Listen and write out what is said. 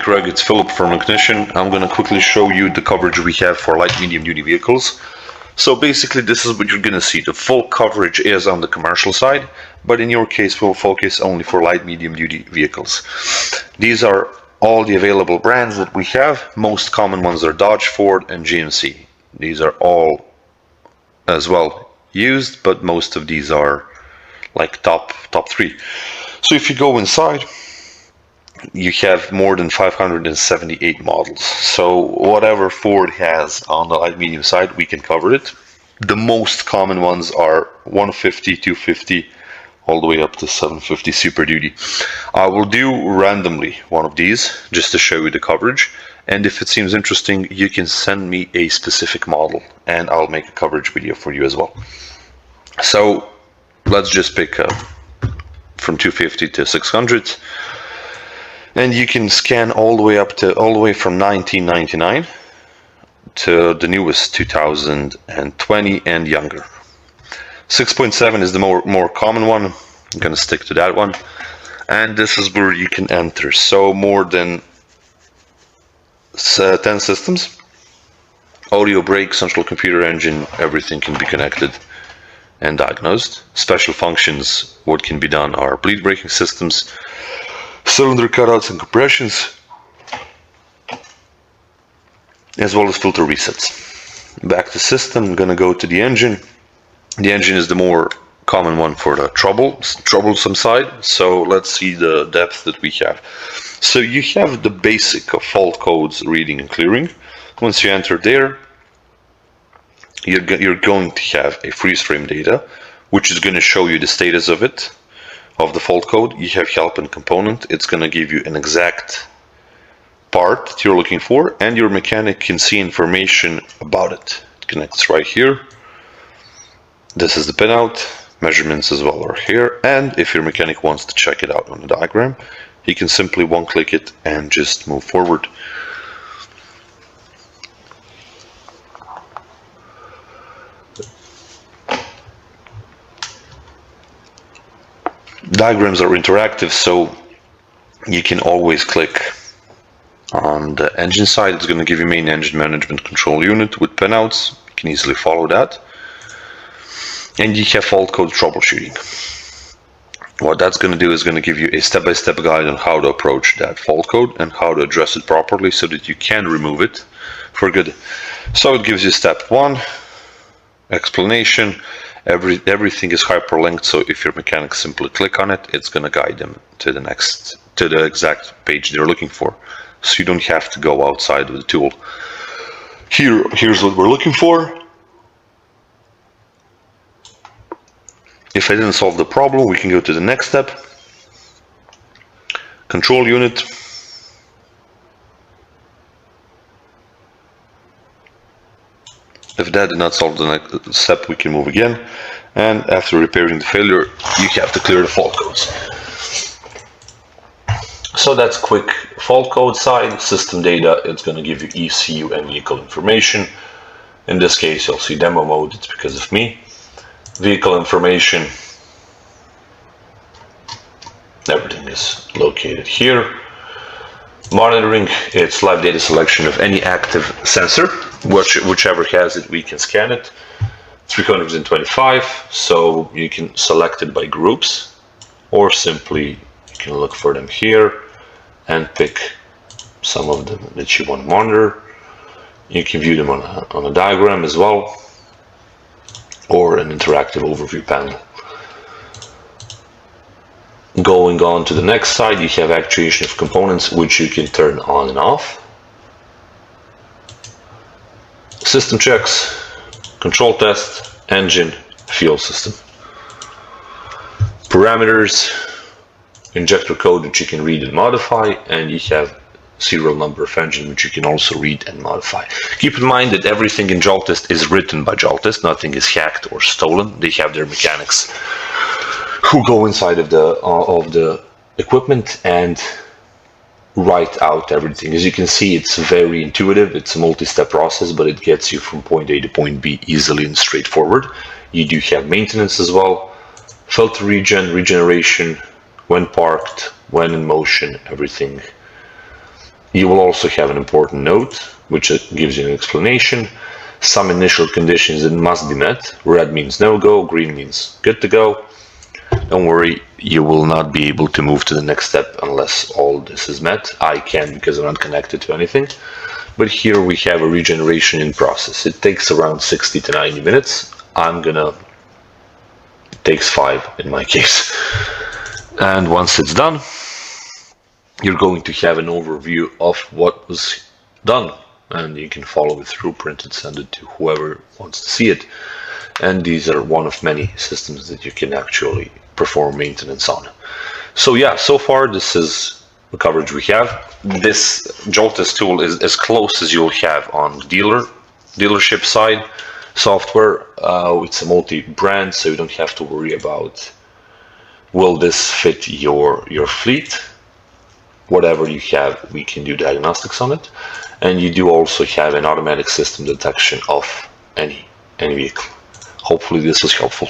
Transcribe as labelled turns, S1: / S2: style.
S1: Craig, it's Philip from Ignition. I'm going to quickly show you the coverage we have for light medium duty vehicles. So basically this is what you're going to see. The full coverage is on the commercial side, but in your case we'll focus only for light medium duty vehicles. These are all the available brands that we have. Most common ones are Dodge, Ford and GMC. These are all as well used, but most of these are like top three. So if you go inside, you have more than 578 models. So whatever Ford has on the light medium side, we can cover it. The most common ones are 150, 250, all the way up to 750 Super Duty. I will do randomly one of these just to show you the coverage. And if it seems interesting, you can send me a specific model and I'll make a coverage video for you as well. So let's just pick from 250 to 600. And you can scan all the way from 1999 to the newest 2020 and younger. 6.7 is the more common one. I'm going to stick to that one. And this is where you can enter. So more than 10 systems. Audio, brake, central computer engine, everything can be connected and diagnosed. Special functions, what can be done are bleed braking systems, cylinder cutouts and compressions, as well as filter resets. Back to system, I'm going to go to the engine. The engine is the more common one for the troublesome side. So let's see the depth that we have. So you have the basic of fault codes, reading and clearing. Once you enter there, you're going to have a freeze frame data, which is going to show you the status of it, of the fault code. You have help and component. It's going to give you an exact part that you're looking for, and your mechanic can see information about it. It connects right here. This is the pinout. Measurements as well are here, and if your mechanic wants to check it out on the diagram, he can simply one-click it and just move forward. Diagrams are interactive, so you can always click on the engine side. It's going to give you main engine management control unit with pinouts. You can easily follow that. And you have fault code troubleshooting. What that's going to do is going to give you a step-by-step guide on how to approach that fault code and how to address it properly so that you can remove it for good. So it gives you step 1, explanation. Everything is hyperlinked, so if your mechanic simply click on it, it's going to guide them to the exact page they're looking for. So you don't have to go outside of the tool. Here's what we're looking for. If I didn't solve the problem, we can go to the next step. Control unit. If that did not solve the next step, we can move again. And after repairing the failure, you have to clear the fault codes. So that's quick fault code side. System data, it's going to give you ECU and vehicle information. In this case, you'll see demo mode. It's because of me. Vehicle information, everything is located here. Monitoring, it's live data selection of any active sensor, whichever has it, we can scan it. 325, so you can select it by groups, or simply you can look for them here and pick some of them that you want to monitor. You can view them on a diagram as well, or an interactive overview panel. Going on to the next side, you have actuation of components, which you can turn on and off. System checks, control test, engine, fuel system. Parameters, injector code, which you can read and modify, and you have serial number of engine, which you can also read and modify. Keep in mind that everything in Jaltest is written by Jaltest. Nothing is hacked or stolen. They have their mechanics who go inside of the equipment and write out everything. As you can see, it's very intuitive. It's a multi-step process, but it gets you from point A to point B easily and straightforward. You do have maintenance as well, filter regeneration, when parked, when in motion, everything You will also have an important note, which gives you an explanation. Some initial conditions that must be met. Red means no go, green means good to go. Don't worry, you will not be able to move to the next step unless all this is met. I can because I'm not connected to anything. But here we have a regeneration in process. It takes around 60 to 90 minutes. It takes 5 in my case. And once it's done, you're going to have an overview of what was done. And you can follow it through, print it, send it to whoever wants to see it. And these are one of many systems that you can actually perform maintenance on. So yeah, so far this is the coverage we have. This Jaltest tool is as close as you'll have on the dealership side software. It's a multi-brand, so you don't have to worry about will this fit your fleet. Whatever you have, we can do diagnostics on it. And you do also have an automatic system detection of any vehicle. Hopefully this was helpful.